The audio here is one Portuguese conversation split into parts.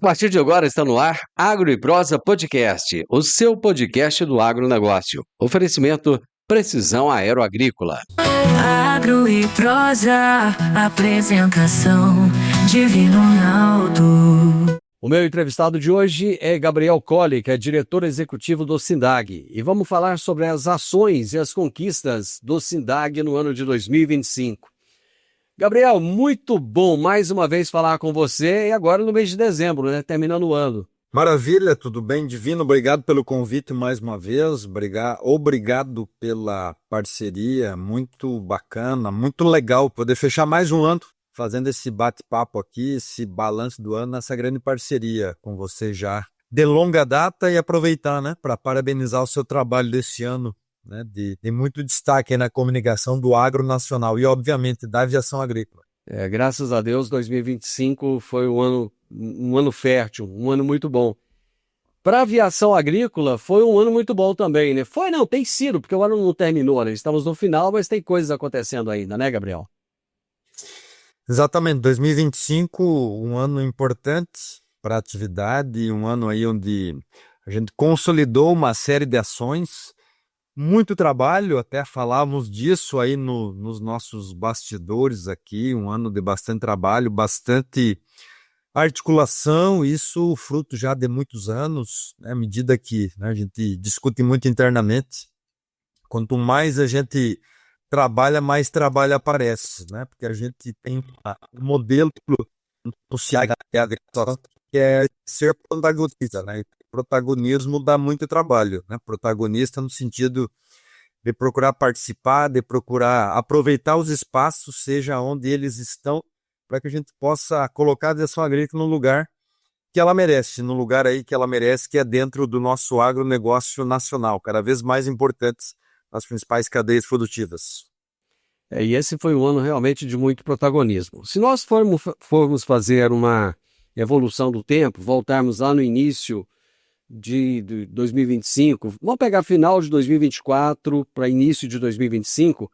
A partir de agora está no ar Agro e Prosa Podcast, o seu podcast do agronegócio. Oferecimento Precisão Aeroagrícola. Agro e Prosa, apresentação Divino Ronaldo. O meu entrevistado de hoje é Gabriel Colli, que é diretor executivo do SINDAG. E vamos falar sobre as ações e as conquistas do SINDAG no ano de 2025. Gabriel, muito bom mais uma vez falar com você e agora no mês de dezembro, né? Terminando o ano. Maravilha, tudo bem, Divino? Obrigado pelo convite mais uma vez, obrigado pela parceria, muito bacana, muito legal poder fechar mais um ano fazendo esse bate-papo aqui, esse balanço do ano, nessa grande parceria com você já de longa data e aproveitar, né, para parabenizar o seu trabalho desse ano, né, de muito destaque aí na comunicação do agro nacional e, obviamente, da aviação agrícola. Graças a Deus, 2025 foi um ano fértil, um ano muito bom. Para a aviação agrícola, foi um ano muito bom também, né? Tem sido, porque o ano não terminou, né? Estamos no final, mas tem coisas acontecendo ainda, né, Gabriel? Exatamente, 2025, um ano importante para a atividade, um ano aí onde a gente consolidou uma série de ações, muito trabalho, até falávamos disso aí nos nossos bastidores aqui, um ano de bastante trabalho, bastante articulação, isso fruto já de muitos anos, né, à medida que, né, a gente discute muito internamente, quanto mais a gente trabalha, mais trabalho aparece, né? Porque a gente tem um modelo social que é ser protagonista, né? Protagonismo dá muito trabalho, né? Protagonista no sentido de procurar participar, de procurar aproveitar os espaços, seja onde eles estão, para que a gente possa colocar a aviação agrícola no lugar que ela merece, no lugar aí que ela merece, que é dentro do nosso agronegócio nacional, cada vez mais importantes nas principais cadeias produtivas. E esse foi um ano realmente de muito protagonismo. Se nós formos fazer uma evolução do tempo, voltarmos lá no início de 2025, vamos pegar final de 2024 para início de 2025,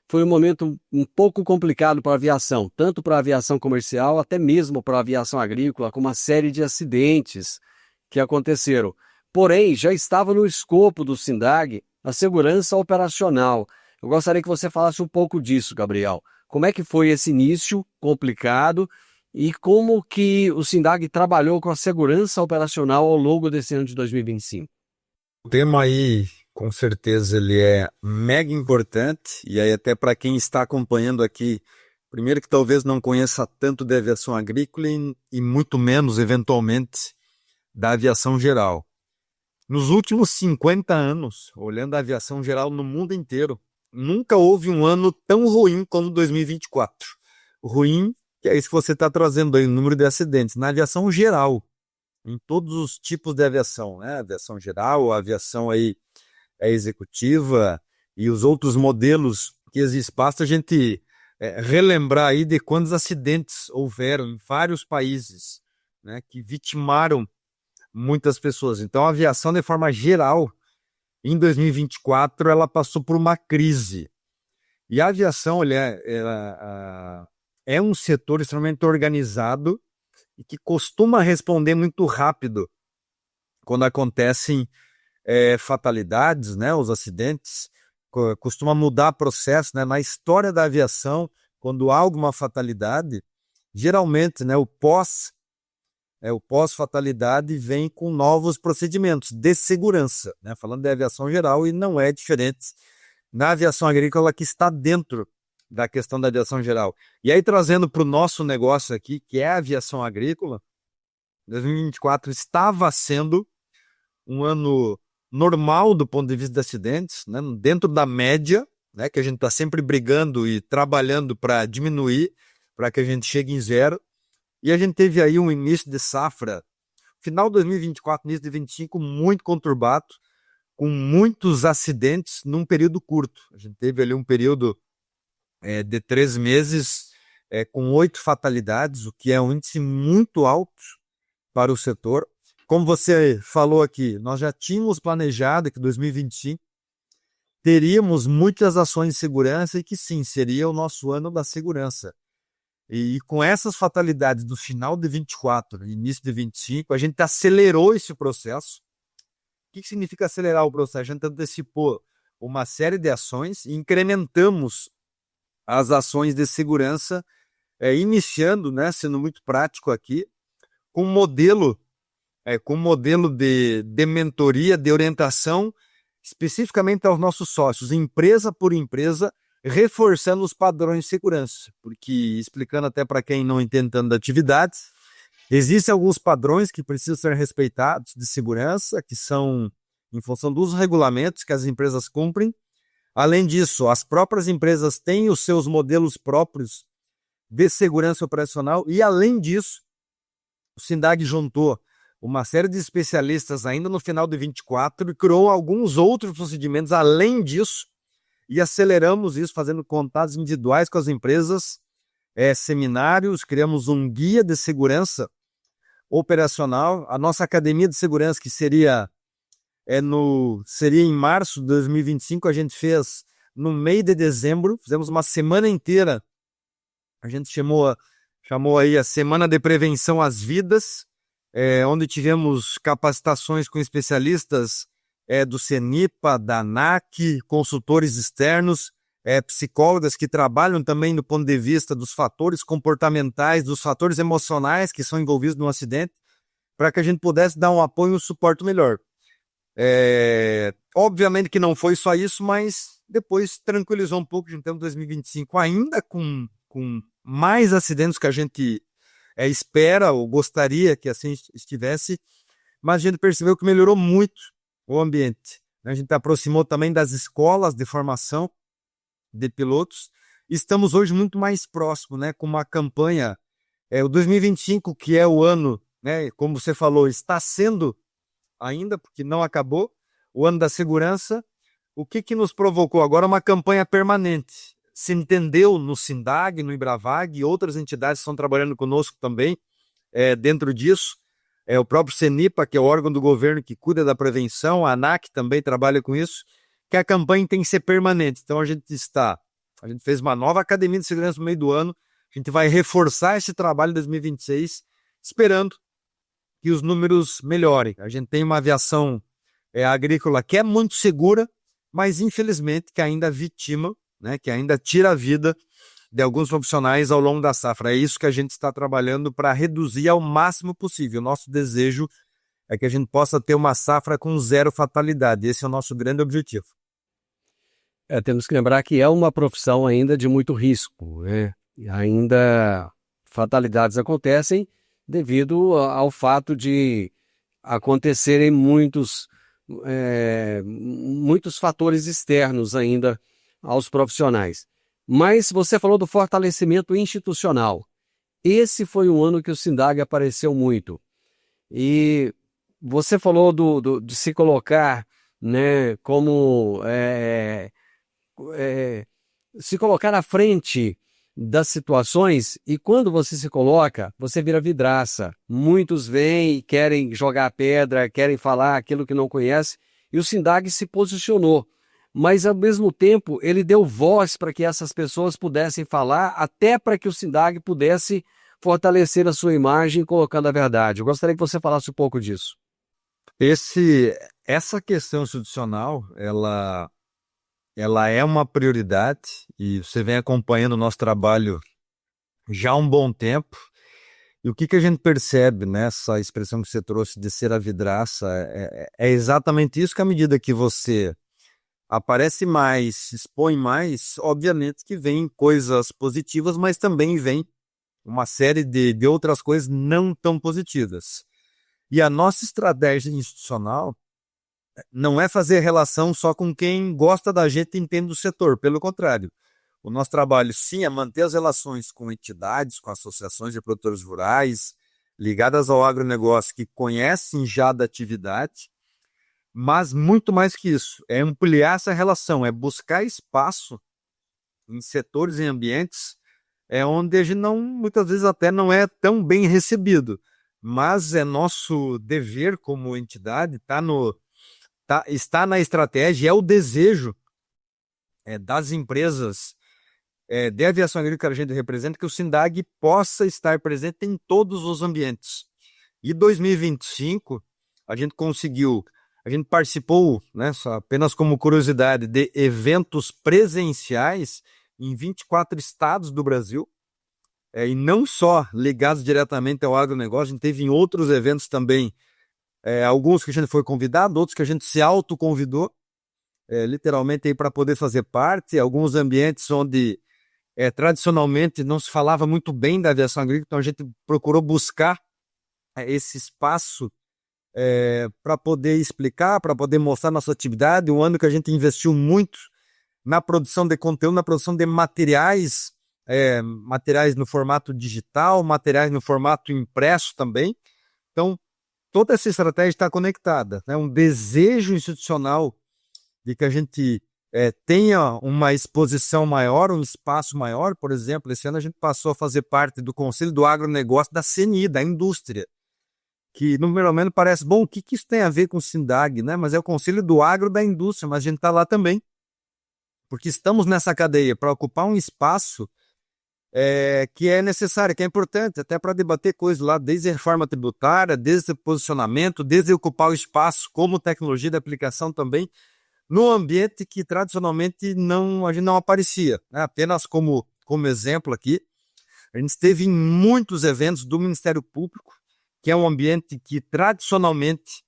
foi um momento um pouco complicado para a aviação, tanto para a aviação comercial, até mesmo para a aviação agrícola, com uma série de acidentes que aconteceram. Porém, já estava no escopo do SINDAG a segurança operacional. Eu gostaria que você falasse um pouco disso, Gabriel. Como é que foi esse início complicado e como que o SINDAG trabalhou com a segurança operacional ao longo desse ano de 2025? O tema aí, com certeza, ele é mega importante, e aí até para quem está acompanhando aqui, primeiro que talvez não conheça tanto da aviação agrícola e muito menos, eventualmente, da aviação geral. Nos últimos 50 anos, olhando a aviação geral no mundo inteiro, nunca houve um ano tão ruim como 2024. Ruim, que é isso que você está trazendo aí, o número de acidentes. Na aviação geral, em todos os tipos de aviação, né? Aviação geral, a aviação aí executiva e os outros modelos que existem. Basta a gente relembrar aí de quantos acidentes houveram em vários países, né? Que vitimaram muitas pessoas. Então, a aviação, de forma geral, em 2024, ela passou por uma crise. E a aviação ela é um setor extremamente organizado e que costuma responder muito rápido quando acontecem fatalidades, né, os acidentes, costuma mudar processo, né, na história da aviação, quando há alguma fatalidade, geralmente, né, o pós-fatalidade vem com novos procedimentos de segurança, né, falando de aviação geral, e não é diferente na aviação agrícola, que está dentro da questão da aviação geral. E aí, trazendo para o nosso negócio aqui, que é a aviação agrícola, 2024 estava sendo um ano normal do ponto de vista de acidentes, né, dentro da média, né, que a gente está sempre brigando e trabalhando para diminuir, para que a gente chegue em zero. E a gente teve aí um início de safra, final de 2024, início de 2025, muito conturbado, com muitos acidentes num período curto. A gente teve ali um período de 3 meses com 8 fatalidades, o que é um índice muito alto para o setor. Como você falou aqui, nós já tínhamos planejado que 2025 teríamos muitas ações de segurança e que sim, seria o nosso ano da segurança. E com essas fatalidades do final de 24 e início de 25, a gente acelerou esse processo. O que significa acelerar o processo? A gente antecipou uma série de ações e incrementamos as ações de segurança, iniciando, né, sendo muito prático aqui, com um modelo de mentoria, de orientação, especificamente aos nossos sócios, empresa por empresa, reforçando os padrões de segurança. Porque, explicando até para quem não entende tanto da atividade, existem alguns padrões que precisam ser respeitados de segurança, que são em função dos regulamentos que as empresas cumprem. Além disso, as próprias empresas têm os seus modelos próprios de segurança operacional e, além disso, o SINDAG juntou uma série de especialistas ainda no final de 24 e criou alguns outros procedimentos além disso e aceleramos isso fazendo contatos individuais com as empresas, seminários, criamos um guia de segurança operacional, a nossa academia de segurança que seria em março de 2025, a gente fez no meio de dezembro, fizemos uma semana inteira, a gente chamou aí a Semana de Prevenção às Vidas, onde tivemos capacitações com especialistas do CENIPA, da ANAC, consultores externos, psicólogas que trabalham também do ponto de vista dos fatores comportamentais, dos fatores emocionais que são envolvidos no acidente, para que a gente pudesse dar um apoio e um suporte melhor. Obviamente que não foi só isso, mas depois tranquilizou um pouco. A gente tem 2025 ainda com mais acidentes que a gente espera ou gostaria que assim estivesse, mas a gente percebeu que melhorou muito o ambiente. A gente aproximou também das escolas de formação de pilotos. Estamos hoje muito mais próximos, né, com uma campanha, o 2025, que é o ano, né, como você falou, está sendo ainda, porque não acabou, o ano da segurança. O que nos provocou agora? Uma campanha permanente. Se entendeu no SINDAG, no IBRAVAG, e outras entidades estão trabalhando conosco também dentro disso. O próprio CENIPA, que é o órgão do governo que cuida da prevenção, a ANAC também trabalha com isso, que a campanha tem que ser permanente. Então a gente fez uma nova academia de segurança no meio do ano, a gente vai reforçar esse trabalho em 2026, esperando que os números melhorem. A gente tem uma aviação agrícola que é muito segura, mas infelizmente que ainda vitima, né, que ainda tira a vida de alguns profissionais ao longo da safra. É isso que a gente está trabalhando para reduzir ao máximo possível. O nosso desejo é que a gente possa ter uma safra com 0 fatalidade. Esse é o nosso grande objetivo. Temos que lembrar que é uma profissão ainda de muito risco, né? Ainda fatalidades acontecem devido ao fato de acontecerem muitos fatores externos ainda aos profissionais. Mas você falou do fortalecimento institucional. Esse foi um ano que o SINDAG apareceu muito. E você falou de se colocar, né, como se colocar à frente das situações, e quando você se coloca, você vira vidraça. Muitos vêm e querem jogar pedra, querem falar aquilo que não conhece, e o SINDAG se posicionou. Mas, ao mesmo tempo, ele deu voz para que essas pessoas pudessem falar, até para que o SINDAG pudesse fortalecer a sua imagem colocando a verdade. Eu gostaria que você falasse um pouco disso. Essa questão institucional, ela é uma prioridade e você vem acompanhando o nosso trabalho já há um bom tempo. E o que a gente percebe nessa expressão que você trouxe de ser a vidraça é exatamente isso, que à medida que você aparece mais, se expõe mais, obviamente que vem coisas positivas, mas também vem uma série de outras coisas não tão positivas. E a nossa estratégia institucional não é fazer relação só com quem gosta da gente e entende do setor, pelo contrário. O nosso trabalho, sim, é manter as relações com entidades, com associações de produtores rurais, ligadas ao agronegócio, que conhecem já da atividade, mas muito mais que isso, é ampliar essa relação, é buscar espaço em setores e ambientes onde a gente muitas vezes até não é tão bem recebido, mas é nosso dever como entidade, está na estratégia, é o desejo das empresas de aviação agrícola que a gente representa, que o SINDAG possa estar presente em todos os ambientes. E 2025, a gente participou, né, só apenas como curiosidade, de eventos presenciais em 24 estados do Brasil, e não só ligados diretamente ao agronegócio, a gente teve em outros eventos também, alguns que a gente foi convidado, outros que a gente se autoconvidou, literalmente para poder fazer parte, alguns ambientes onde tradicionalmente não se falava muito bem da aviação agrícola, então a gente procurou buscar esse espaço para poder explicar, para poder mostrar nossa atividade. Um ano que a gente investiu muito na produção de conteúdo, na produção de materiais, materiais no formato digital, materiais no formato impresso também. Então, toda essa estratégia está conectada, né? Um desejo institucional de que a gente tenha uma exposição maior, um espaço maior. Por exemplo, esse ano a gente passou a fazer parte do Conselho do Agronegócio da CNI, da indústria, que no primeiro momento parece, bom, o que isso tem a ver com o SINDAG, né? Mas é o Conselho do Agro da Indústria, mas a gente está lá também, porque estamos nessa cadeia para ocupar um espaço que é necessário, que é importante, até para debater coisas lá, desde a reforma tributária, desde o posicionamento, desde ocupar o espaço como tecnologia de aplicação também, no ambiente que tradicionalmente a gente não aparecia, né? Apenas como exemplo aqui, a gente esteve em muitos eventos do Ministério Público, que é um ambiente que tradicionalmente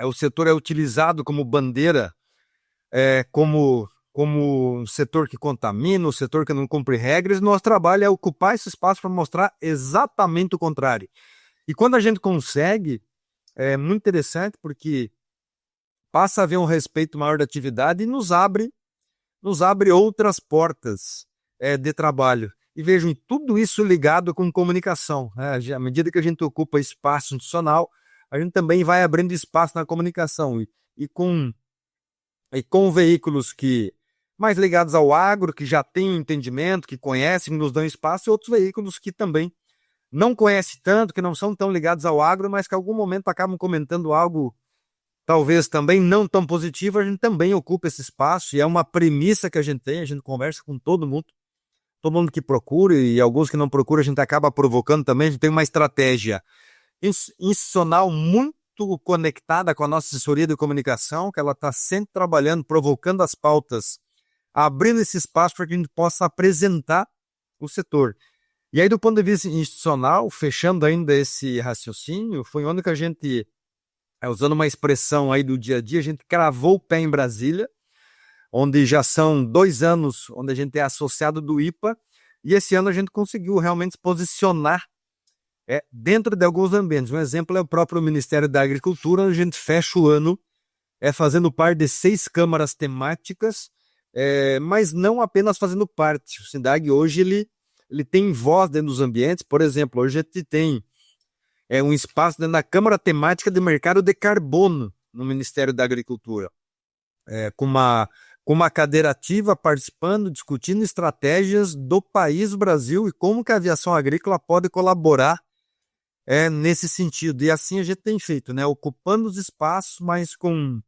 o setor é utilizado como bandeira, como um setor que contamina, um setor que não cumpre regras. Nosso trabalho é ocupar esse espaço para mostrar exatamente o contrário. E quando a gente consegue, é muito interessante, porque passa a haver um respeito maior da atividade e nos abre outras portas de trabalho. E vejam, tudo isso ligado com comunicação, né? À medida que a gente ocupa espaço institucional, a gente também vai abrindo espaço na comunicação. E com veículos mais ligados ao agro, que já têm um entendimento, que conhecem, que nos dão espaço, e outros veículos que também não conhecem tanto, que não são tão ligados ao agro, mas que em algum momento acabam comentando algo talvez também não tão positivo. A gente também ocupa esse espaço, e é uma premissa que a gente tem, a gente conversa com todo mundo que procura, e alguns que não procuram a gente acaba provocando também. A gente tem uma estratégia institucional muito conectada com a nossa assessoria de comunicação, que ela está sempre trabalhando, provocando as pautas, abrindo esse espaço para que a gente possa apresentar o setor. E aí, do ponto de vista institucional, fechando ainda esse raciocínio, foi onde que a gente, usando uma expressão aí do dia a dia, a gente cravou o pé em Brasília, onde já são 2 anos, onde a gente é associado do IPA, e esse ano a gente conseguiu realmente se posicionar dentro de alguns ambientes. Um exemplo é o próprio Ministério da Agricultura, onde a gente fecha o ano fazendo parte de 6 câmaras temáticas, mas não apenas fazendo parte. O SINDAG hoje ele tem voz dentro dos ambientes. Por exemplo, hoje a gente tem um espaço dentro da Câmara Temática de Mercado de Carbono no Ministério da Agricultura, com uma cadeira ativa, participando, discutindo estratégias do país Brasil e como que a aviação agrícola pode colaborar nesse sentido. E assim a gente tem feito, né? Ocupando os espaços, mas com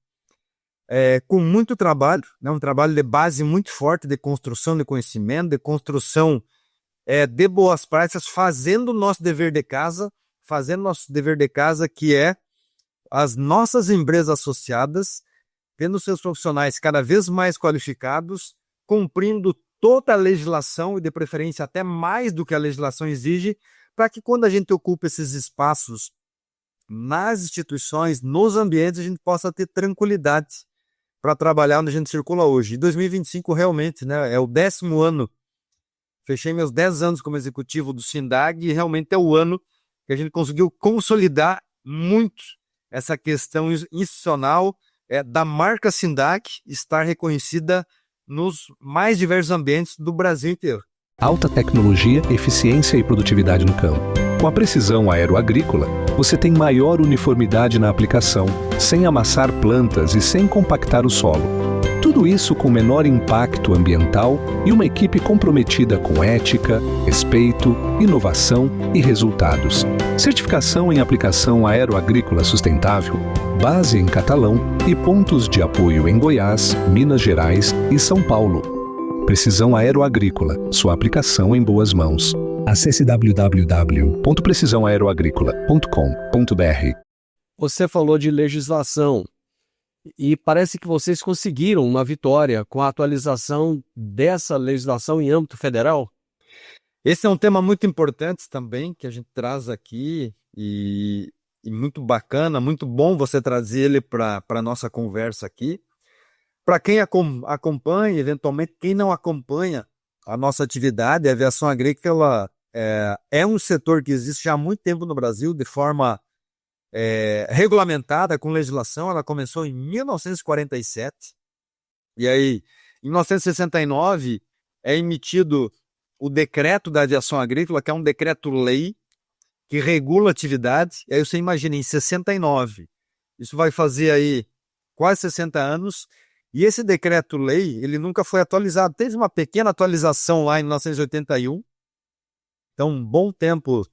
muito trabalho, né? Um trabalho de base muito forte, de construção de conhecimento, de construção de boas práticas, fazendo o nosso dever de casa, que é as nossas empresas associadas, tendo seus profissionais cada vez mais qualificados, cumprindo toda a legislação e, de preferência, até mais do que a legislação exige, para que quando a gente ocupa esses espaços nas instituições, nos ambientes, a gente possa ter tranquilidade para trabalhar onde a gente circula hoje. E 2025 realmente, né, é o 10º ano, fechei meus 10 anos como executivo do SINDAG, e realmente é o ano que a gente conseguiu consolidar muito essa questão institucional, da marca SINDAG estar reconhecida nos mais diversos ambientes do Brasil inteiro. Alta tecnologia, eficiência e produtividade no campo. Com a precisão aeroagrícola, você tem maior uniformidade na aplicação, sem amassar plantas e sem compactar o solo. Tudo isso com menor impacto ambiental e uma equipe comprometida com ética, respeito, inovação e resultados. Certificação em aplicação aeroagrícola sustentável, base em Catalão e pontos de apoio em Goiás, Minas Gerais e São Paulo. Precisão Aeroagrícola, sua aplicação em boas mãos. Acesse www.precisaoaeroagricola.com.br. Você falou de legislação e parece que vocês conseguiram uma vitória com a atualização dessa legislação em âmbito federal? Esse é um tema muito importante também, que a gente traz aqui e muito bacana, muito bom você trazer ele para a nossa conversa aqui. Para quem acompanha, eventualmente quem não acompanha a nossa atividade, a aviação agrícola é um setor que existe já há muito tempo no Brasil, de forma regulamentada, com legislação. Ela começou em 1947, e aí, em 1969, é emitido o decreto da aviação agrícola, que é um decreto-lei que regula a atividade. E aí você imagina, em 69, isso vai fazer aí quase 60 anos, e esse decreto-lei, ele nunca foi atualizado. Teve uma pequena atualização lá em 1981, então um bom tempo,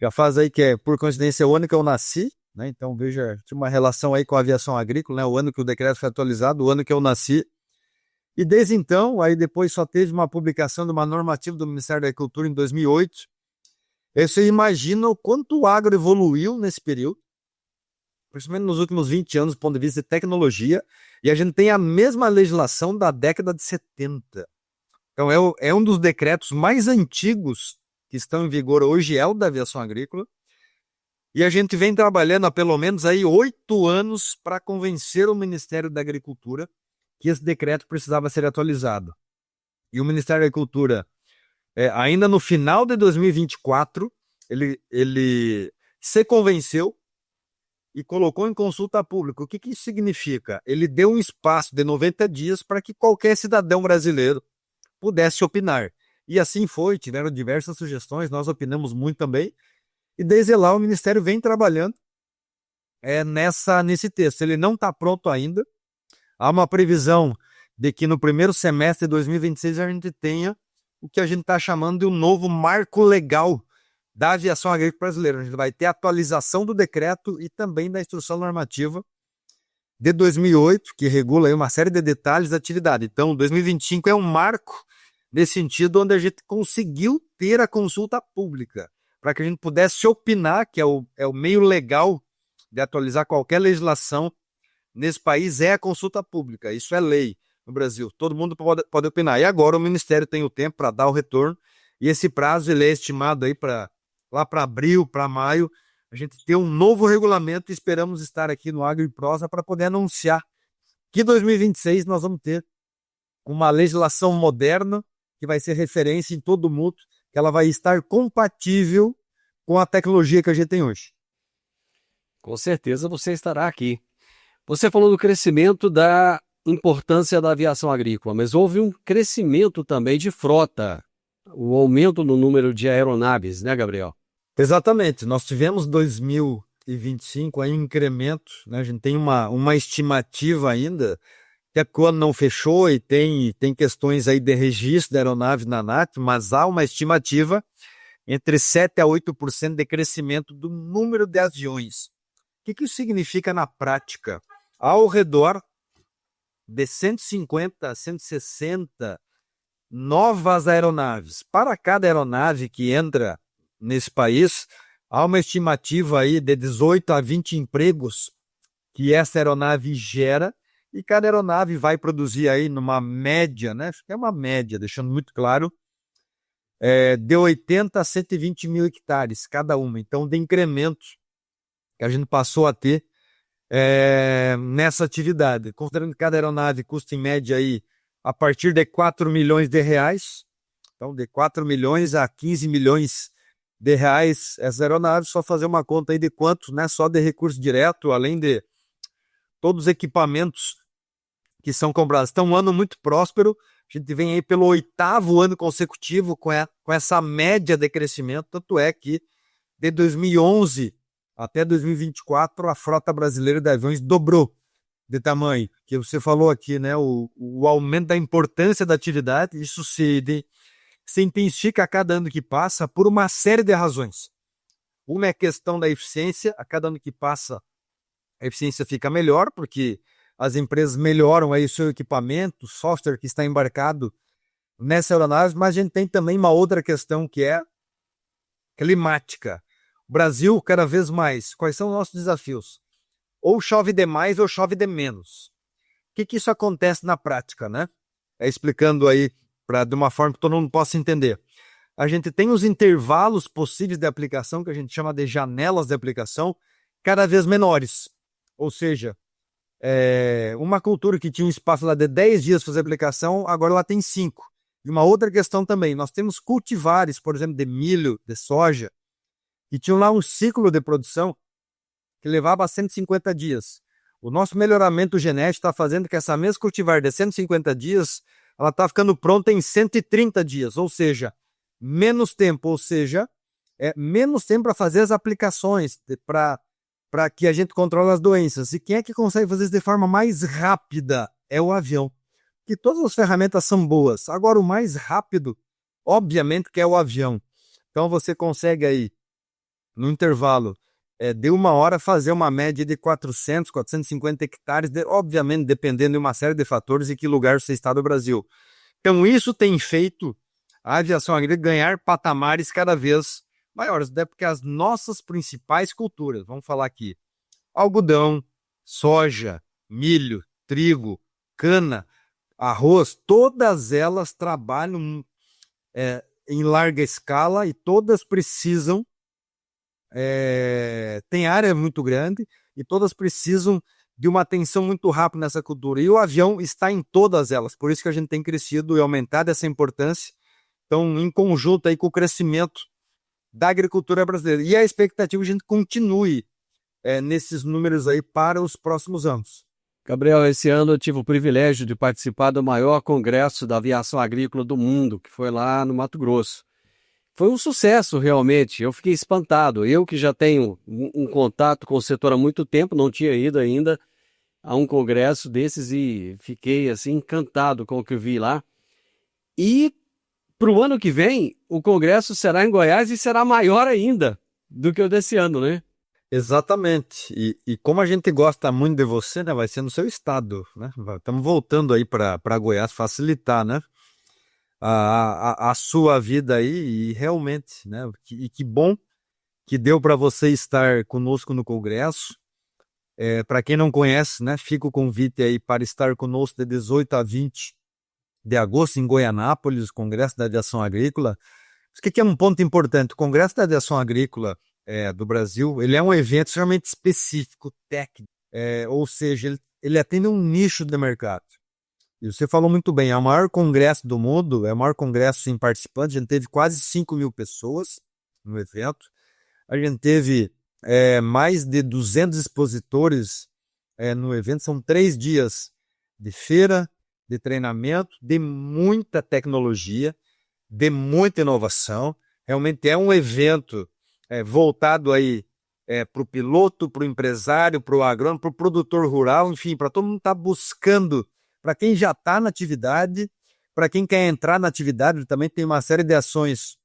já faz aí que por coincidência, o ano que eu nasci, né? Então veja, tinha uma relação aí com a aviação agrícola, né? O ano que o decreto foi atualizado, o ano que eu nasci. E desde então, aí depois só teve uma publicação de uma normativa do Ministério da Agricultura em 2008. Aí você imagina o quanto o agro evoluiu nesse período, principalmente nos últimos 20 anos, do ponto de vista de tecnologia, e a gente tem a mesma legislação da década de 70. Então é um dos decretos mais antigos que estão em vigor hoje, é o da aviação agrícola, e a gente vem trabalhando há pelo menos aí 8 anos para convencer o Ministério da Agricultura que esse decreto precisava ser atualizado. E o Ministério da Agricultura, ainda no final de 2024, ele se convenceu e colocou em consulta pública. O que isso significa? Ele deu um espaço de 90 dias para que qualquer cidadão brasileiro pudesse opinar. E assim foi, tiveram diversas sugestões, nós opinamos muito também, e desde lá o Ministério vem trabalhando nesse texto. Ele não está pronto ainda. Há uma previsão de que no primeiro semestre de 2026 a gente tenha o que a gente está chamando de um novo marco legal da aviação agrícola brasileira. A gente vai ter a atualização do decreto e também da instrução normativa de 2008, que regula aí uma série de detalhes da atividade. Então, 2025 é um marco nesse sentido, onde a gente conseguiu ter a consulta pública, para que a gente pudesse opinar, que é o meio legal de atualizar qualquer legislação nesse país, é a consulta pública. Isso é lei no Brasil. Todo mundo pode opinar. E agora o Ministério tem o tempo para dar o retorno, e esse prazo ele é estimado aí lá para abril, para maio, a gente ter um novo regulamento, e esperamos estar aqui no Agro e Prosa para poder anunciar que em 2026 nós vamos ter uma legislação moderna que vai ser referência em todo mundo, que ela vai estar compatível com a tecnologia que a gente tem hoje. Com certeza você estará aqui. Você falou do crescimento da importância da aviação agrícola, mas houve um crescimento também de frota, o aumento no número de aeronaves, né, Gabriel? Exatamente. Nós tivemos 2025 aí um incremento, né? A gente tem uma estimativa ainda, até que o ano não fechou e tem questões aí de registro da aeronave na ANAC, mas há uma estimativa entre 7% a 8% de crescimento do número de aviões. O que isso significa na prática? Ao redor de 150 a 160 novas aeronaves. Para cada aeronave que entra nesse país, há uma estimativa aí de 18 a 20 empregos que essa aeronave gera, e cada aeronave vai produzir aí numa média, né? Acho que é uma média, deixando muito claro, de 80 a 120 mil hectares cada uma. Então, de incremento que a gente passou a ter nessa atividade. Considerando que cada aeronave custa em média aí a partir de 4 milhões de reais, então de 4 milhões a 15 milhões de reais essas aeronaves, só fazer uma conta aí de quanto, né, só de recurso direto, além de todos os equipamentos que são comprados. Então, um ano muito próspero, a gente vem aí pelo 8º ano consecutivo com essa média de crescimento, tanto é que de 2011 até 2024 a frota brasileira de aviões dobrou de tamanho, que você falou aqui, né, o aumento da importância da atividade, isso se intensifica a cada ano que passa por uma série de razões. Uma é a questão da eficiência, a cada ano que passa a eficiência fica melhor, porque as empresas melhoram aí o seu equipamento, o software que está embarcado nessa aeronave, mas a gente tem também uma outra questão que é climática. O Brasil, cada vez mais, quais são os nossos desafios? Ou chove demais ou chove de menos. O que isso acontece na prática, né? Explicando aí de uma forma que todo mundo possa entender. A gente tem os intervalos possíveis de aplicação, que a gente chama de janelas de aplicação, cada vez menores. Ou seja, uma cultura que tinha um espaço lá de 10 dias para fazer aplicação, agora ela tem 5. E uma outra questão também, nós temos cultivares, por exemplo, de milho, de soja, que tinham lá um ciclo de produção que levava a 150 dias. O nosso melhoramento genético está fazendo que essa mesma cultivar de 150 dias, ela está ficando pronta em 130 dias, ou seja, menos tempo, menos tempo para fazer as aplicações, para que a gente controle as doenças. E quem é que consegue fazer isso de forma mais rápida? É o avião. Que todas as ferramentas são boas. Agora, o mais rápido, obviamente, que é o avião. Então, você consegue aí, no intervalo de 1 hora, fazer uma média de 400, 450 hectares, obviamente, dependendo de uma série de fatores e que lugar você está do Brasil. Então, isso tem feito a aviação agrícola ganhar patamares cada vez maiores, até porque as nossas principais culturas, vamos falar aqui, algodão, soja, milho, trigo, cana, arroz, todas elas trabalham em larga escala e todas precisam, tem área muito grande e todas precisam de uma atenção muito rápida nessa cultura. E o avião está em todas elas, por isso que a gente tem crescido e aumentado essa importância. Então, em conjunto aí com o crescimento da agricultura brasileira. E a expectativa é que a gente continue nesses números aí para os próximos anos. Gabriel, esse ano eu tive o privilégio de participar do maior congresso da aviação agrícola do mundo, que foi lá no Mato Grosso. Foi um sucesso, realmente. Eu fiquei espantado. Eu que já tenho um contato com o setor há muito tempo, não tinha ido ainda a um congresso desses e fiquei assim encantado com o que eu vi lá. E para o ano que vem, o congresso será em Goiás e será maior ainda do que o desse ano, né? Exatamente. E como a gente gosta muito de você, né? Vai ser no seu estado, né? Estamos voltando aí para Goiás facilitar, né? A sua vida aí e realmente, né? Que bom que deu para você estar conosco no congresso. Para quem não conhece, né? Fica o convite aí para estar conosco de 18 a 20 de agosto em Goianápolis, o Congresso da Aviação Agrícola. O que é um ponto importante? O Congresso da Aviação Agrícola do Brasil, ele é um evento extremamente específico, técnico, ou seja, ele atende um nicho de mercado. E você falou muito bem, é o maior congresso do mundo, é o maior congresso sem participantes, a gente teve quase 5.000 pessoas no evento, a gente teve mais de 200 expositores no evento, são 3 dias de feira, de treinamento, de muita tecnologia, de muita inovação. Realmente é um evento voltado aí para o piloto, para o empresário, para o agrônomo, para o produtor rural, enfim, para todo mundo estar buscando, para quem já está na atividade, para quem quer entrar na atividade, também tem uma série de ações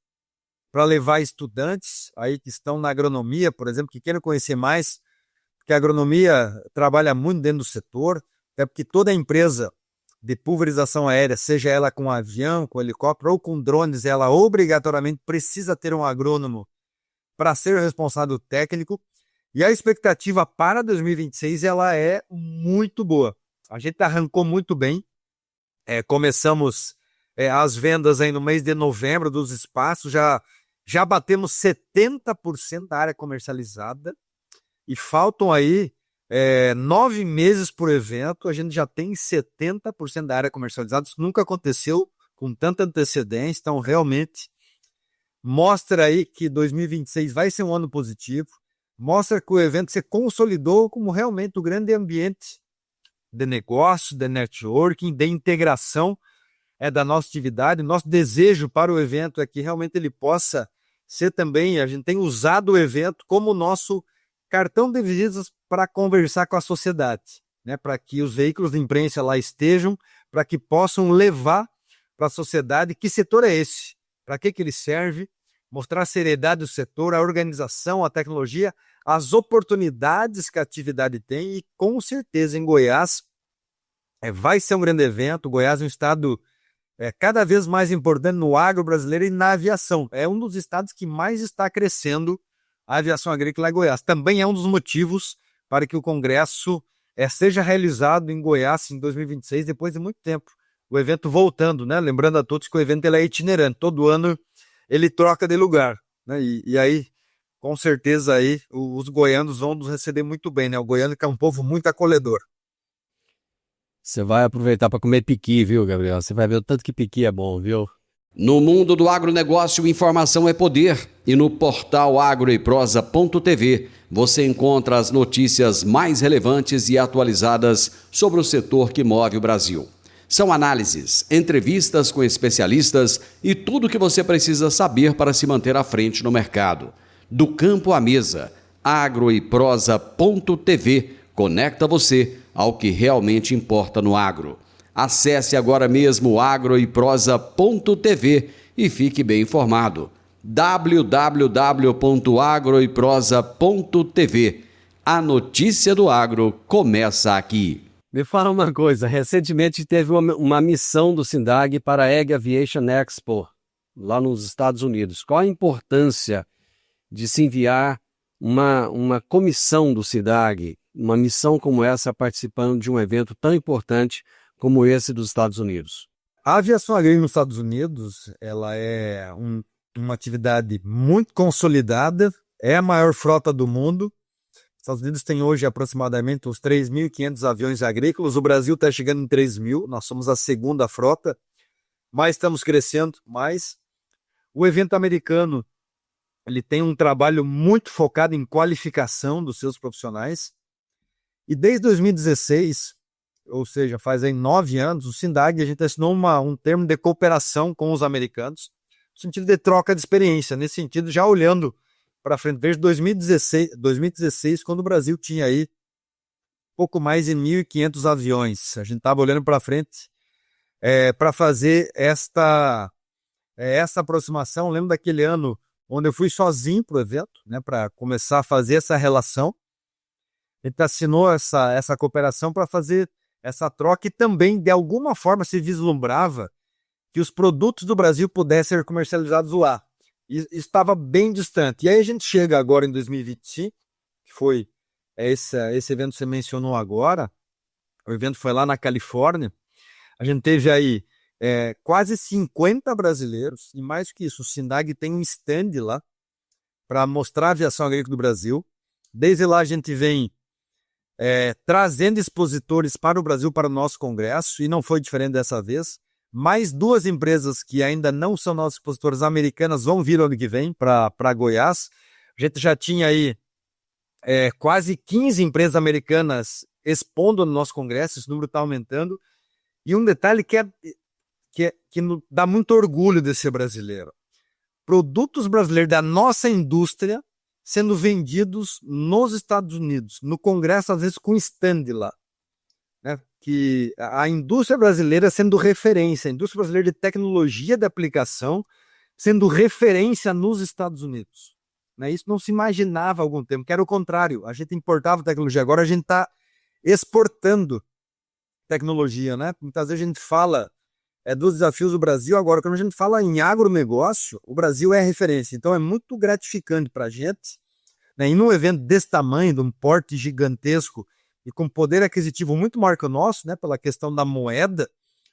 para levar estudantes aí que estão na agronomia, por exemplo, que queiram conhecer mais, porque a agronomia trabalha muito dentro do setor, até porque toda empresa de pulverização aérea, seja ela com avião, com helicóptero ou com drones, ela obrigatoriamente precisa ter um agrônomo para ser o responsável técnico. E a expectativa para 2026 ela é muito boa. A gente arrancou muito bem. Começamos as vendas aí no mês de novembro dos espaços, já batemos 70% da área comercializada e faltam aí 9 meses por evento, a gente já tem 70% da área comercializada. Isso nunca aconteceu com tanta antecedência, então realmente mostra aí que 2026 vai ser um ano positivo, mostra que o evento se consolidou como realmente o grande ambiente de negócio, de networking, de integração da nossa atividade. Nosso desejo para o evento é que realmente ele possa ser também, a gente tem usado o evento como nosso cartão de visitas para conversar com a sociedade, né? Para que os veículos de imprensa lá estejam, para que possam levar para a sociedade que setor é esse, para que ele serve, mostrar a seriedade do setor, a organização, a tecnologia, as oportunidades que a atividade tem. E com certeza em Goiás vai ser um grande evento. Goiás é um estado cada vez mais importante no agro brasileiro e na aviação. É um dos estados que mais está crescendo a aviação agrícola em Goiás. Também é um dos motivos para que o Congresso seja realizado em Goiás em 2026, depois de muito tempo. O evento voltando, né? Lembrando a todos que o evento ele é itinerante. Todo ano ele troca de lugar, né? E aí, com certeza, aí, os goianos vão nos receber muito bem, né? O goiano que é um povo muito acolhedor. Você vai aproveitar para comer piqui, viu, Gabriel? Você vai ver o tanto que piqui é bom, viu? No mundo do agronegócio, informação é poder. E no portal agroeprosa.tv você encontra as notícias mais relevantes e atualizadas sobre o setor que move o Brasil. São análises, entrevistas com especialistas e tudo o que você precisa saber para se manter à frente no mercado. Do campo à mesa, agroeprosa.tv conecta você ao que realmente importa no agro. Acesse agora mesmo agroeprosa.tv e fique bem informado. www.agroeprosa.tv. A notícia do agro começa aqui. Me fala uma coisa, recentemente teve uma missão do SINDAG para a Ag Aviation Expo, lá nos Estados Unidos. Qual a importância de se enviar uma comissão do SINDAG, uma missão como essa, participando de um evento tão importante como esse dos Estados Unidos? A aviação agrícola nos Estados Unidos, ela é uma atividade muito consolidada, é a maior frota do mundo. Os Estados Unidos tem hoje aproximadamente uns 3.500 aviões agrícolas, o Brasil está chegando em 3.000, nós somos a segunda frota, mas estamos crescendo mais. O evento americano, ele tem um trabalho muito focado em qualificação dos seus profissionais, e desde 2016, ou seja, faz aí 9 anos, o SINDAG, a gente assinou um termo de cooperação com os americanos, no sentido de troca de experiência, nesse sentido, já olhando para frente, desde 2016, quando o Brasil tinha aí pouco mais de 1.500 aviões. A gente estava olhando para frente para fazer essa aproximação. Lembro daquele ano onde eu fui sozinho para o evento, né, para começar a fazer essa relação. A gente assinou essa cooperação para fazer essa troca e também, de alguma forma, se vislumbrava que os produtos do Brasil pudessem ser comercializados lá. E estava bem distante. E aí a gente chega agora em 2025, que foi esse evento que você mencionou agora, o evento foi lá na Califórnia, a gente teve aí quase 50 brasileiros, e mais que isso, o SINDAG tem um stand lá para mostrar a aviação agrícola do Brasil. Desde lá a gente vem trazendo expositores para o Brasil, para o nosso congresso, e não foi diferente dessa vez. Mais 2 empresas que ainda não são nossos expositores americanas vão vir ano que vem para Goiás. A gente já tinha aí quase 15 empresas americanas expondo no nosso congresso, esse número está aumentando. E um detalhe que dá muito orgulho de ser brasileiro. Produtos brasileiros da nossa indústria sendo vendidos nos Estados Unidos, no congresso, às vezes com stand lá. Né? Que a indústria brasileira sendo referência, a indústria brasileira de tecnologia de aplicação sendo referência nos Estados Unidos. Né? Isso não se imaginava há algum tempo, que era o contrário. A gente importava tecnologia, agora a gente está exportando tecnologia. Né? Muitas vezes a gente fala dos desafios do Brasil, agora quando a gente fala em agronegócio, o Brasil é referência. Então é muito gratificante para a gente, né? E num evento desse tamanho, de um porte gigantesco, e com poder aquisitivo muito maior que o nosso, né, pela questão da moeda,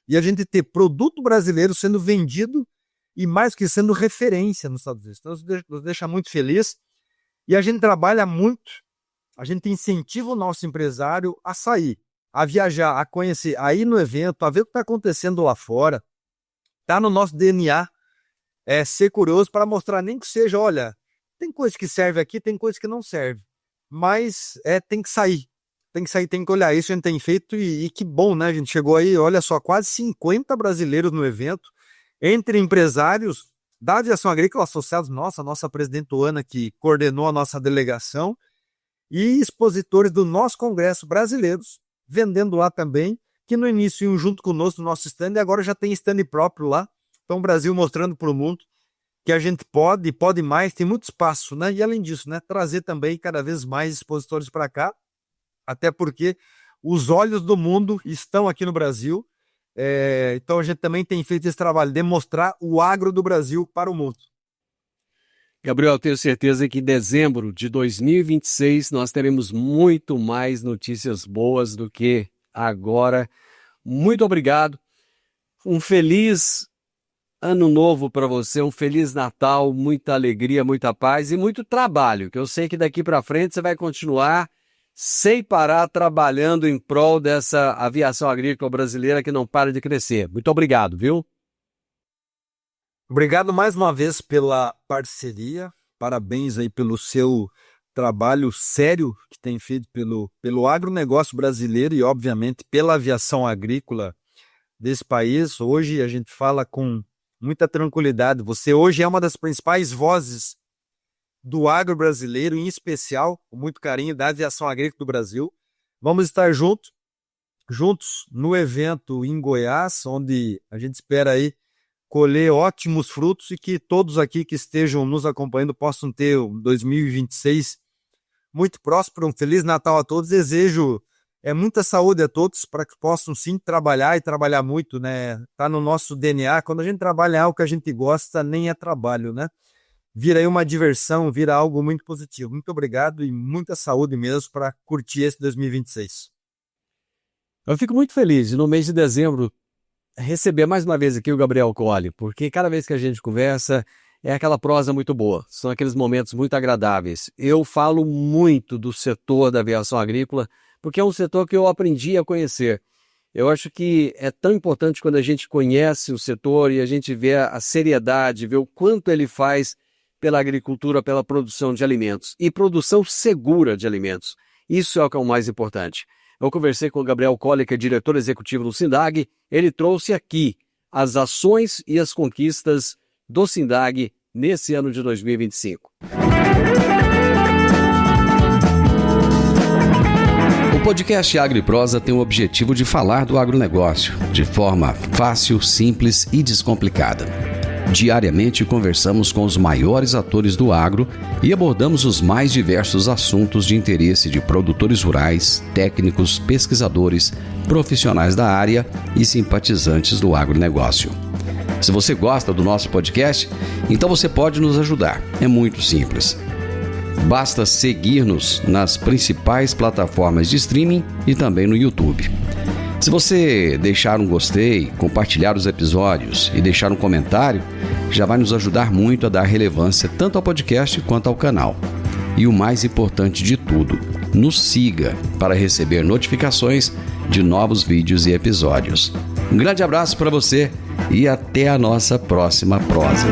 e a gente ter produto brasileiro sendo vendido e mais que sendo referência nos Estados Unidos. Então, isso nos deixa muito feliz. E a gente trabalha muito, a gente incentiva o nosso empresário a sair, a viajar, a conhecer, a ir no evento, a ver o que está acontecendo lá fora. Está no nosso DNA ser curioso para mostrar, nem que seja, olha, tem coisa que serve aqui, tem coisa que não serve, mas tem que sair. Tem que sair, tem que olhar. Isso a gente tem feito e que bom, né? A gente chegou aí, olha só, quase 50 brasileiros no evento, entre empresários da aviação agrícola, associados, nossa presidente Ana, que coordenou a nossa delegação, e expositores do nosso congresso brasileiros, vendendo lá também, que no início iam junto conosco no nosso stand, e agora já tem stand próprio lá. Então o Brasil mostrando para o mundo que a gente pode mais, tem muito espaço, né? E além disso, né, trazer também cada vez mais expositores para cá, até porque os olhos do mundo estão aqui no Brasil Então a gente também tem feito esse trabalho de mostrar o agro do Brasil para o mundo. Gabriel, tenho certeza que em dezembro de 2026 nós teremos muito mais notícias boas do que agora. Muito obrigado. Um feliz ano novo para você, um feliz Natal, muita alegria, muita paz e muito trabalho, que eu sei que daqui para frente você vai continuar sem parar trabalhando em prol dessa aviação agrícola brasileira que não para de crescer. Muito obrigado, viu? Obrigado mais uma vez pela parceria, parabéns aí pelo seu trabalho sério que tem feito pelo agronegócio brasileiro e, obviamente, pela aviação agrícola desse país. Hoje a gente fala com muita tranquilidade. Você hoje é uma das principais vozes do agro brasileiro, em especial, com muito carinho, da aviação agrícola do Brasil. Vamos estar juntos no evento em Goiás, onde a gente espera aí colher ótimos frutos e que todos aqui que estejam nos acompanhando possam ter um 2026 muito próspero. Um Feliz Natal a todos. Desejo muita saúde a todos para que possam sim trabalhar e trabalhar muito, né? Tá no nosso DNA. Quando a gente trabalha em algo que a gente gosta, nem é trabalho, né? Vira aí uma diversão, vira algo muito positivo. Muito obrigado e muita saúde mesmo para curtir esse 2026. Eu fico muito feliz de no mês de dezembro receber mais uma vez aqui o Gabriel Colli, porque cada vez que a gente conversa é aquela prosa muito boa, são aqueles momentos muito agradáveis. Eu falo muito do setor da aviação agrícola, porque é um setor que eu aprendi a conhecer. Eu acho que é tão importante quando a gente conhece o setor e a gente vê a seriedade, vê o quanto ele faz pela agricultura, pela produção de alimentos e produção segura de alimentos. Isso é o que é o mais importante. Eu conversei com o Gabriel Colli, que é diretor executivo do SINDAG. Ele trouxe aqui as ações e as conquistas do SINDAG nesse ano de 2025. O podcast Agro e Prosa tem o objetivo de falar do agronegócio de forma fácil, simples e descomplicada. Diariamente conversamos com os maiores atores do agro e abordamos os mais diversos assuntos de interesse de produtores rurais, técnicos, pesquisadores, profissionais da área e simpatizantes do agronegócio. Se você gosta do nosso podcast, então você pode nos ajudar. É muito simples. Basta seguir-nos nas principais plataformas de streaming e também no YouTube. Se você deixar um gostei, compartilhar os episódios e deixar um comentário, já vai nos ajudar muito a dar relevância tanto ao podcast quanto ao canal. E o mais importante de tudo, nos siga para receber notificações de novos vídeos e episódios. Um grande abraço para você e até a nossa próxima prosa.